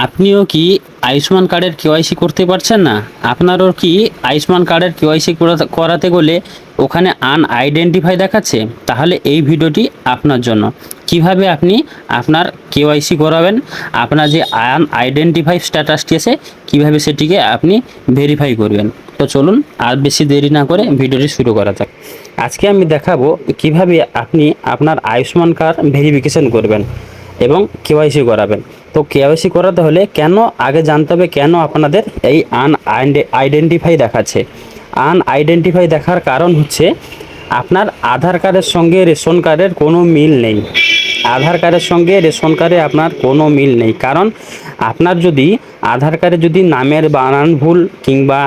আপনিও কি আয়ুষ্মান কার্ডের কেওয়াইসি করতে পারছেন না? আপনারও কি আয়ুষ্মান কার্ডের কেওয়াইসি করাতে গেলে ওখানে আনআইডেন্টিফাই দেখাচ্ছে? তাহলে এই ভিডিওটি আপনার জন্য। কিভাবে আপনি আপনার কেওয়াইসি করাবেন, আপনার যে আনআইডেন্টিফাই স্ট্যাটাসটি আছে কিভাবে সেটিকে আপনি ভেরিফাই করবেন। তো চলুন আর বেশি দেরি না করে ভিডিওটি শুরু করা যাক। আজকে আমি দেখাবো কিভাবে আপনি আপনার আয়ুষ্মান কার্ড ভেরিফিকেশন করবেন এবং কেওয়াইসি করাবেন। তো কেওয়াইসি করাতে হলে আগে জানতে হবে কেন আপনাদের এই আইডেন্টিফাই দেখাচ্ছে। আনআইডেন্টিফাই দেখার কারণ হচ্ছে আপনার আধার কার্ডের সঙ্গে রেশন কার্ডের কোনো মিল নেই। আধার কার্ডের সঙ্গে রেশন কার্ডে আপনার কোনো মিল নেই, কারণ আপনার যদি আধার কার্ডে যদি নামের বানান ভুল কিংবা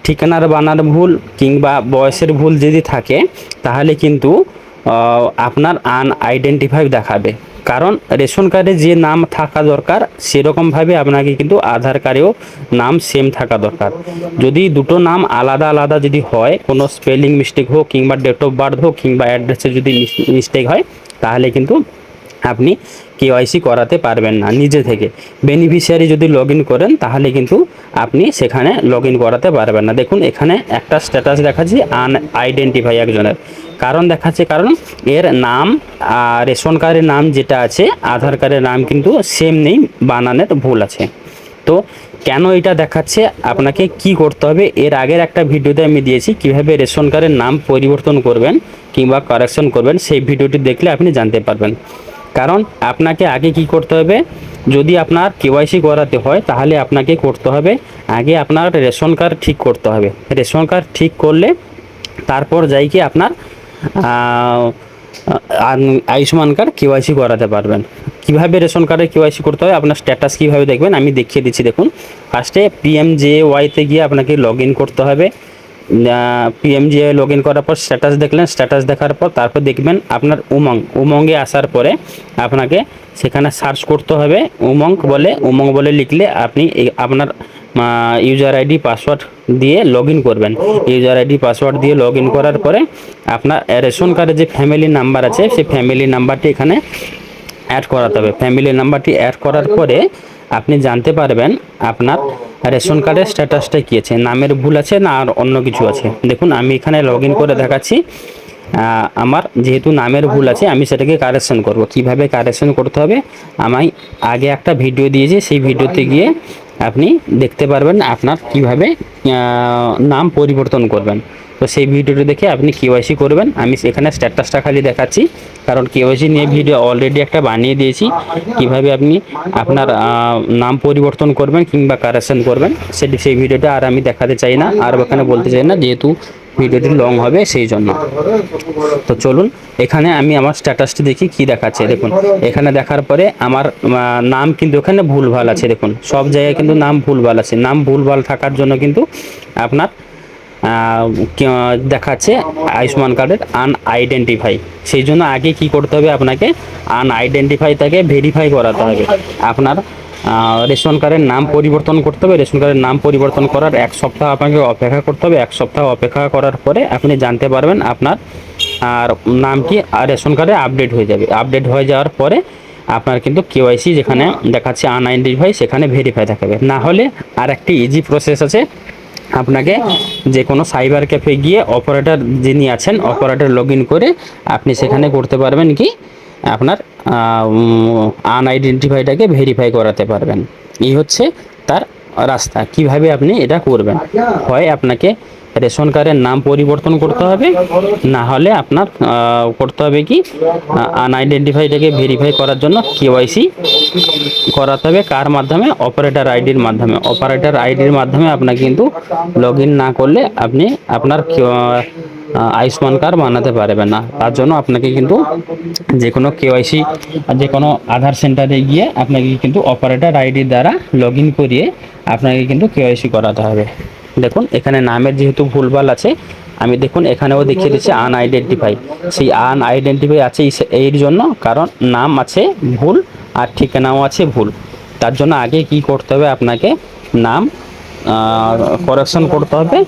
ঠিকানার বানান ভুল কিংবা বয়সের ভুল যদি থাকে তাহলে কিন্তু আপনার আনআইডেন্টিফাই দেখাবে। কারণ রেশন কার্ডে যে নাম থাকা দরকার সেরকমভাবে আপনাকে কিন্তু আধার কার্ডেও নাম সেম থাকা দরকার। যদি দুটো নাম আলাদা আলাদা যদি হয়, কোনো স্পেলিং মিস্টেক হোক কিংবা ডেট অফ বার্থ হোক কিংবা অ্যাড্রেসে যদি মিস্টেক হয় তাহলে কিন্তু আপনি কেওয়াইসি করাতে পারবেন না নিজে থেকে। বেনিফিশিয়ারি যদি লগ ইন করেন তাহলে কিন্তু আপনি সেখানে লগ ইন করাতে পারবেন না। দেখুন এখানে একটা স্ট্যাটাস দেখাচ্ছি আনআইডেন্টিফাই একজনের, কারণ দেখাচ্ছে কারণ এর নাম রেশন কার্ডের নাম যেটা আছে আধার কার্ডের নাম কিন্তু সেম নেই, বানানের ভুল আছে। তো কেন এটা দেখাচ্ছে, আপনাকে কি করতে হবে, এর আগের একটা ভিডিওতে আমি দিয়েছি কিভাবে রেশন কার্ডের নাম পরিবর্তন করবেন কিংবা কারেকশন করবেন, সেই ভিডিওটি দেখলে আপনি জানতে পারবেন। কারণ আপনাকে আগে কি করতে হবে, যদি আপনার কেওয়াইসি করাতে হয় তাহলে আপনাকে করতে হবে আগে আপনার রেশন কার্ড ঠিক করতে হবে। রেশন কার্ড ঠিক করলে তারপর যাই কি আপনার আয়ুষ্মান কার্ড কেওয়াইসি করাতে পারবেন। কিভাবে রেশন কার্ডে কেওয়াইসি করতে হবে, আপনার স্ট্যাটাস কীভাবে দেখবেন আমি দেখিয়ে দিচ্ছি। দেখুন ফার্স্টে পিএমজেওয়াইতে গিয়ে আপনাকে লগ ইন করতে হবে। পিএমজেওয়াই লগ ইন করার পর স্ট্যাটাস দেখলেন, স্ট্যাটাস দেখার পর তারপর দেখবেন আপনার উমঙ্গে আসার পরে আপনাকে সেখানে সার্চ করতে হবে উমঙ্গ বলে লিখলে আপনি আপনার ইউজার আইডি পাসওয়ার্ড দিয়ে লগ ইন করবেন। ইউজার আইডি পাসওয়ার্ড দিয়ে লগ ইন করার পরে আপনার রেশন কার্ডে যে ফ্যামিলি নাম্বার আছে সেই ফ্যামিলি নাম্বারটি এখানে অ্যাড করাতে হবে। ফ্যামিলি নাম্বারটি অ্যাড করার পরে আপনি জানতে পারবেন আপনার রেশন কার্ডের স্ট্যাটাসটা কী আছে, নামের ভুল আছে না আর অন্য কিছু আছে। দেখুন আমি এখানে লগ ইন করে দেখাচ্ছি। আমার যেহেতু নামের ভুল আছে আমি সেটাকে কারেকশন করব। কিভাবে কারেকশন করতে হবে আমি আগে একটা ভিডিও দিয়েছি, সেই ভিডিওতে গিয়ে আপনি দেখতে পারবেন আপনার কিভাবে নাম পরিবর্তন করবেন। তো সেই ভিডিওটি দেখে আপনি কেওয়াইসি করবেন। আমি এখানে স্ট্যাটাসটা খালি দেখাচ্ছি, কারণ কেওয়াইসি নিয়ে ভিডিও অলরেডি একটা বানিয়ে দিয়েছি কিভাবে আপনি আপনার নাম পরিবর্তন করবেন কিংবা কারেকশন করবেন। সেই ভিডিওটা আর আমি দেখাতে চাই না, আর ওখানে বলতে চাই না, যেহেতু ভিডিওটি লং হবে সেই জন্য। তো চলুন এখানে আমি আমার স্ট্যাটাসটি দেখি কি দেখাচ্ছে। দেখুন এখানে দেখার পরে আমার নাম কিন্তু এখানে ভুলভাল আছে। দেখুন সব জায়গায় কিন্তু নাম ভুলভাল আছে। নাম ভুলভাল থাকার জন্য কিন্তু আপনার দেখাচ্ছে আয়ুষ্মান কার্ডের আনআইডেন্টিফাই। সেই জন্য আগে কি করতে হবে, আপনাকে আনআইডেন্টিফাইটাকে ভেরিফাই করাতে হবে। আপনার রেশন কার্ডের নাম পরিবর্তন করতে হবে। রেশন কার্ডের নাম পরিবর্তন করার 1 সপ্তাহ আপনাকে অপেক্ষা করতে হবে। 1 সপ্তাহ অপেক্ষা করার পরে আপনি জানতে পারবেন আপনার আর নাম কি আর রেশন কার্ডে আপডেট হয়ে যাবে। আপডেট হয়ে যাওয়ার পরে আপনার কিন্তু কেওয়াইসি যেখানে দেখাচ্ছে আনআইডেন্টিফাই সেখানে ভেরিফাই দেখাবে। না হলে আর একটি ইজি প্রসেস আছে, আপনাকে যে কোনো সাইবার ক্যাফে গিয়ে অপারেটর যিনি আছেন অপারেটর লগ ইন করে আপনি সেখানে করতে পারবেন কি আপনার আনআইডেন্টিফাইটাকে ভেরিফাই করাতে পারবেন। এই হচ্ছে তার রাস্তা, কিভাবে আপনি এটা করবেন। হয় আপনাকে রেশন কার্ডের নাম পরিবর্তন করতে হবে, না হলে আপনার করতে হবে কি আনআইডেন্টিফাইটাকে ভেরিফাই করার জন্য কেওয়াইসি করাতে হবে। কার মাধ্যমে? অপারেটর আইডির মাধ্যমে। অপারেটর আইডির মাধ্যমে আপনাকে কিন্তু লগ ইন না করলে আপনি আপনার আয়ুষ্মান কার্ড বানাতে পারবেন না। তার জন্য আপনাকে কিন্তু যে কোনো কেওয়াইসি যে কোনো আধার সেন্টারে গিয়ে আপনাকে কিন্তু অপারেটর আইডির দ্বারা লগ ইন করিয়ে আপনাকে কিন্তু কেওয়াইসি করাতে হবে। দেখুন এখানে নামের যেহেতু ভুলভাল আছে, আমি দেখুন এখানেও দেখিয়ে দিচ্ছি আনআইডেন্টিফাই। সেই আনআইডেন্টিফাই আছে এর জন্য কারণ নাম আছে ভুল আর ঠিকানাও আছে ভুল। তার জন্য আগে কি করতে হবে, আপনাকে নাম কারেকশন করতে হবে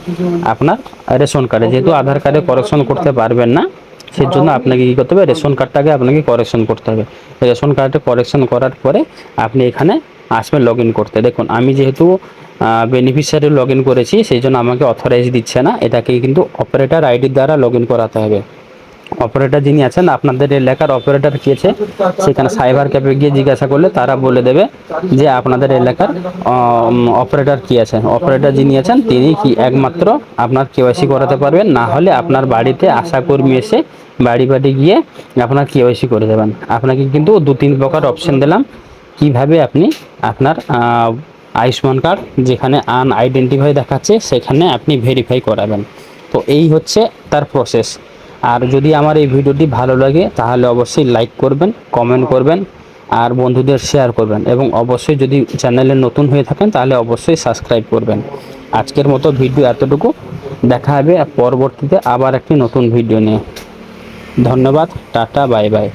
আপনার রেশন কার্ডে। যেহেতু আধার কার্ডে কারেকশন করতে পারবেন না সেই জন্য আপনাকে কী করতে হবে, রেশন কার্ডটাকে আপনাকে কারেকশন করতে হবে। রেশন কার্ডে কারেকশন করার পরে আপনি এখানে আসবে লগ ইন করতে। দেখুন আমি যেহেতু বেনিফিশিয়ারি লগ ইন করেছি সেই জন্য আমাকে অথরাইজ দিচ্ছে না, এটাকে কিন্তু অপারেটর আইডির দ্বারা লগ ইন করাতে হবে। অপারেটর যিনি আছেন আপনাদের এলাকার অপারেটর কি আছে সেখানে সাইবার ক্যাফে গিয়ে জিজ্ঞাসা করলে তারা বলে দেবে যে আপনাদের এলাকার অপারেটর কি আছে। অপারেটর যিনি আছেন তিনি কি একমাত্র আপনার কেওয়াইসি করাতে পারবেন, না হলে আপনার বাড়িতে আশাকর্মী এসে বাড়ি বাড়ি গিয়ে আপনার কেওয়াইসি করে দেবেন। আপনাকে কিন্তু দু তিন প্রকার অপশন দিলাম কিভাবে আপনি আপনার আয়ুষ্মান কার্ড যেখানে আনআইডেন্টিফাই দেখাচ্ছে সেখানে আপনি ভেরিফাই করাবেন। তো এই হচ্ছে তার প্রসেস। আর যদি আমার এই ভিডিওটি ভালো লাগে তাহলে অবশ্যই লাইক করবেন, কমেন্ট করবেন আর বন্ধুদের শেয়ার করবেন, এবং অবশ্যই যদি চ্যানেলে নতুন হয়ে থাকেন তাহলে অবশ্যই সাবস্ক্রাইব করবেন। আজকের মতো ভিডিও এতটুকু, দেখা হবে পরবর্তীতে আবার একটি নতুন ভিডিও নিয়ে। ধন্যবাদ, টাটা, বাই বাই।